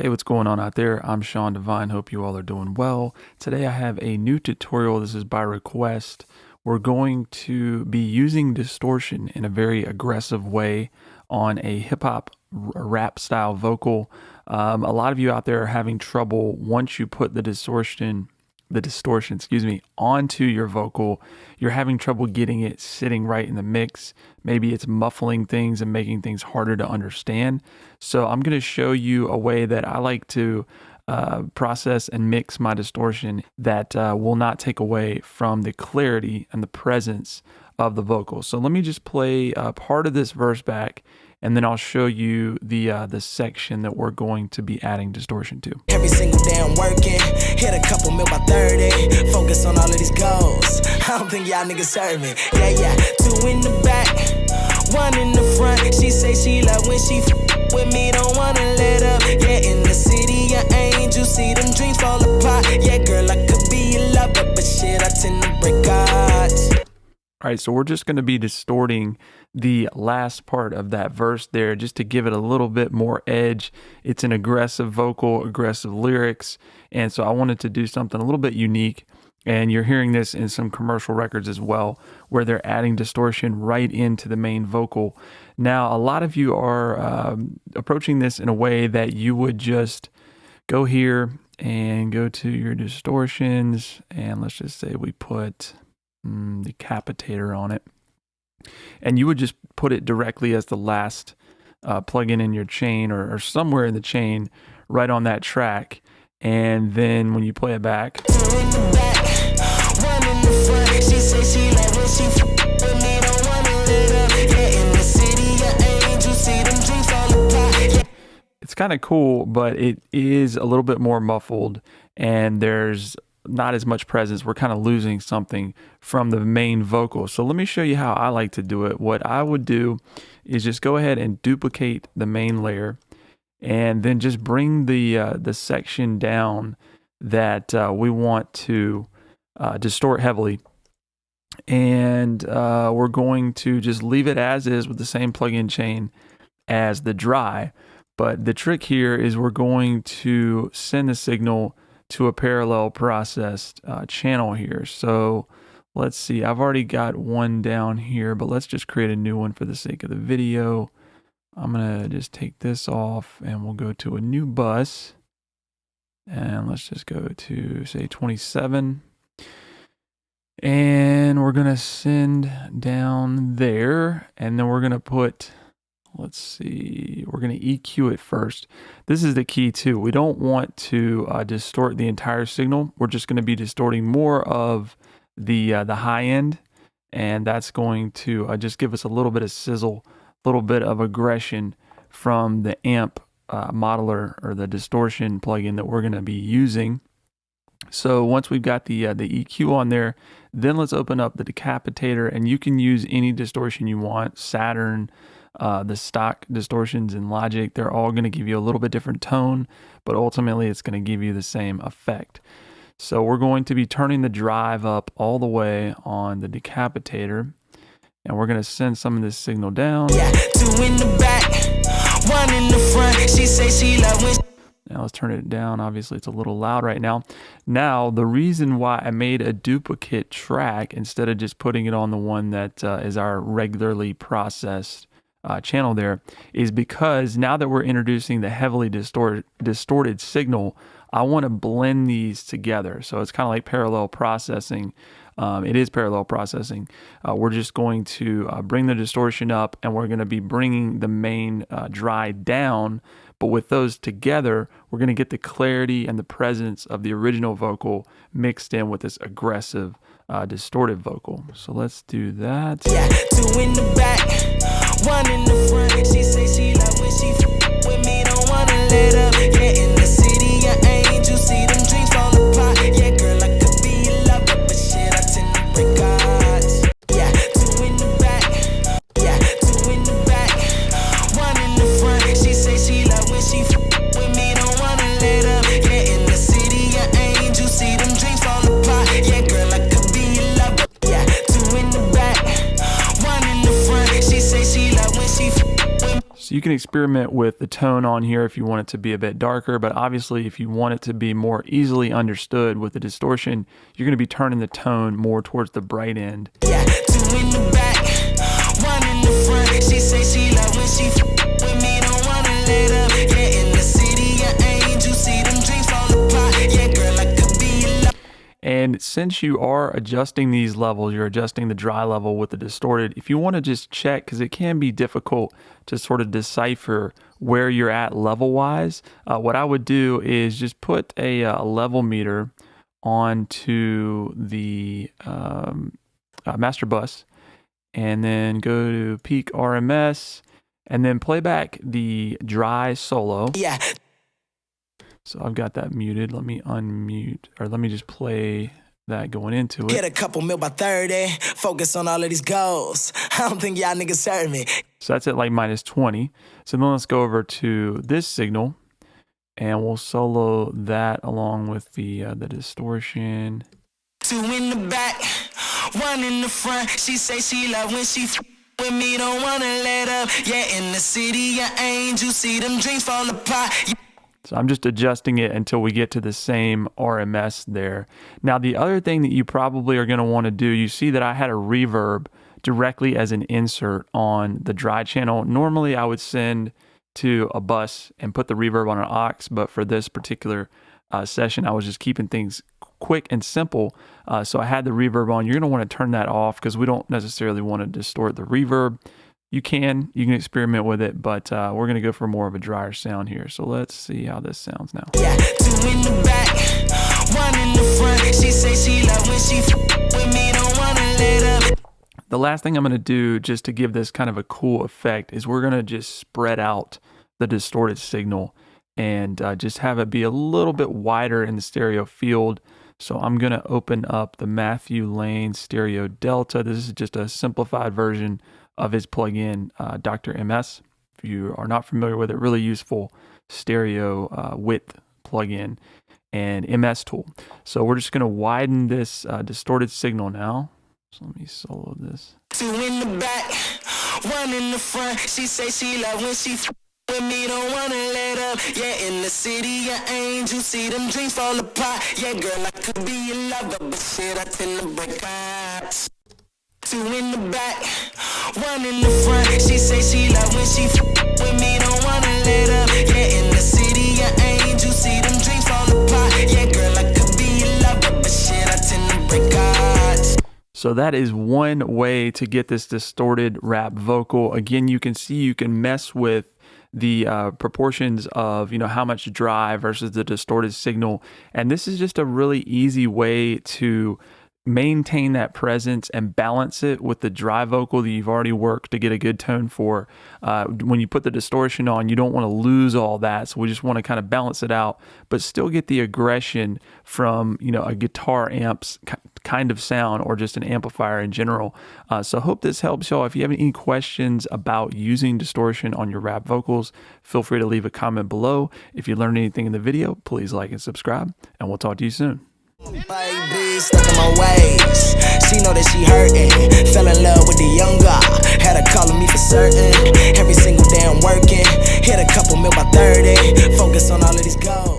Hey, what's going on out there? I'm Sean Devine. Hope you all are doing well. Today I have a new tutorial. This is by request. We're going to be using distortion in a very aggressive way on a hip hop rap style vocal. A lot of you out there are having trouble once you put the distortion, onto your vocal. You're having trouble getting it sitting right in the mix. Maybe it's muffling things and making things harder to understand. So I'm going to show you a way that I like to process and mix my distortion that will not take away from the clarity and the presence of the vocal. So let me just play part of this verse back, and then I'll show you the section that we're going to be adding distortion to. Every single day I'm working, hit a couple mil by 30, focus on all of these goals. I don't think y'all niggas heard me. Yeah, 2 in the back, 1 in the front. She say she love when she with me, don't wanna let up. Yeah, in the city of angels, see them dreams fall apart. Yeah, girl, I could be a lover, but shit, I tend to break hearts. All right, so we're just going to be distorting the last part of that verse there just to give it a little bit more edge. It's an aggressive vocal, aggressive lyrics, and so I wanted to do something a little bit unique. And you're hearing this in some commercial records as well, where they're adding distortion right into the main vocal. Now, a lot of you are approaching this in a way that you would just go here and go to your distortions, and let's just say we put decapitator on it, and you would just put it directly as the last plugin in your chain or somewhere in the chain right on that track. And then when you play it back, it's kind of cool, but it is a little bit more muffled and there's not as much presence. We're kind of losing something from the main vocal. So let me show you how I like to do it. What I would do is just go ahead and duplicate the main layer and then just bring the section down that we want to distort heavily. And we're going to just leave it as is with the same plugin chain as the dry. But the trick here is we're going to send the signal to a parallel processed channel here. So let's see, I've already got one down here, but let's just create a new one for the sake of the video. I'm gonna just take this off and we'll go to a new bus. And let's just go to say 27. And we're gonna send down there, and then we're gonna put, let's see, we're going to EQ it first. This is the key too. We don't want to distort the entire signal. We're just going to be distorting more of the high end, and that's going to just give us a little bit of sizzle, a little bit of aggression from the amp modeler or the distortion plugin that we're going to be using. So once we've got the EQ on there, then let's open up the decapitator, and you can use any distortion you want. Saturn, the stock distortions in Logic, they're all going to give you a little bit different tone, but ultimately it's going to give you the same effect. So we're going to be turning the drive up all the way on the decapitator, and we're going to send some of this signal down. Yeah, 2 in the back, 1 in the front. She say she love when. Now let's turn it down. Obviously it's a little loud right now. Now the reason why I made a duplicate track instead of just putting it on the one that is our regularly processed channel there is because now that we're introducing the heavily distorted signal, I want to blend these together. So it's kind of like parallel processing. It is parallel processing. We're just going to bring the distortion up, and we're going to be bringing the main dry down. But with those together, we're going to get the clarity and the presence of the original vocal mixed in with this aggressive, distorted vocal. So let's do that. Yeah, 2 in the back, 1 in the front. She say she love when she with me, don't wanna let up. Yeah, in the city of angels, see them dreams fall apart. Yeah, girl, I could be a lover, but shit, I tend to break hearts. Yeah, 2 in the back, yeah, 2 in the back, 1 in the front. She say she love when she with me, don't wanna let up. Yeah, in the city of angels, see them dreams fall apart. Yeah, girl, I could be a lover. Yeah, 2 in the back, 1 in the front. She say she love when she with me. So you can experiment with the tone on here if you want it to be a bit darker, but obviously if you want it to be more easily understood with the distortion, you're going to be turning the tone more towards the bright end. Yeah, 2 in the back, 1 in the front. She say she love when she with me, don't wanna let up. Yeah, in the city of angels, see them dreams fall apart. Yeah, girl, I could be in love. And since you are adjusting these levels, you're adjusting the dry level with the distorted, if you want to just check, because it can be difficult to sort of decipher where you're at level-wise, what I would do is just put a level meter onto the master bus, and then go to peak RMS, and then play back the dry solo. Yeah. So I've got that muted. Let me unmute, or let me just play that going into it. Hit a couple mil by 30, focus on all of these goals. I don't think y'all niggas heard me. So that's at like minus 20. So then let's go over to this signal, and we'll solo that along with the distortion. 2 in the back, 1 in the front. She say she love when she with me, don't wanna let up. Yeah, in the city of angels, see them dreams fall apart. So I'm just adjusting it until we get to the same RMS there. Now, the other thing that you probably are going to want to do, you see that I had a reverb directly as an insert on the dry channel. Normally, I would send to a bus and put the reverb on an aux, but for this particular session, I was just keeping things quick and simple. So I had the reverb on. You're going to want to turn that off because we don't necessarily want to distort the reverb. You can experiment with it, but we're going to go for more of a drier sound here. So let's see how this sounds now. Yeah, 2 in the back, 1 in the front. She say she love when she with me, don't wanna let up. The last thing I'm going to do just to give this kind of a cool effect is we're going to just spread out the distorted signal and just have it be a little bit wider in the stereo field. So I'm going to open up the Matthew Lane Stereo Delta. This is just a simplified version of his plugin, Dr. MS. If you are not familiar with it, really useful stereo width plugin and MS tool. So we're just going to widen this distorted signal now. So let me solo this. 2 in the back, 1 in the front. She say she love when she with me, don't wanna let up. Yeah, in the city of angels, see them dreams fall apart. Yeah, girl, I could be your lover, but shit, I tend to break hearts. 2 in the back, 1 in the front. She say she love when she with me, don't wanna let up. Yeah, in the city of angels, see them dreams fall apart. Yeah, girl, I could be your lover, but shit, I tend to break hearts. So that is one way to get this distorted rap vocal. Again, you can see you can mess with the proportions of, how much dry versus the distorted signal. And this is just a really easy way to maintain that presence and balance it with the dry vocal that you've already worked to get a good tone for. When you put the distortion on, you don't want to lose all that. So we just want to kind of balance it out, but still get the aggression from, a guitar amp's kind of sound or just an amplifier in general. So I hope this helps y'all. If you have any questions about using distortion on your rap vocals, feel free to leave a comment below. If you learned anything in the video, please like and subscribe, and we'll talk to you soon. Baby, stuck in my ways. She know that she hurting. Fell in love with the young guy. Had her calling me for certain. Every single day I'm working. Hit a couple mil by 30. Focus on all of these goals.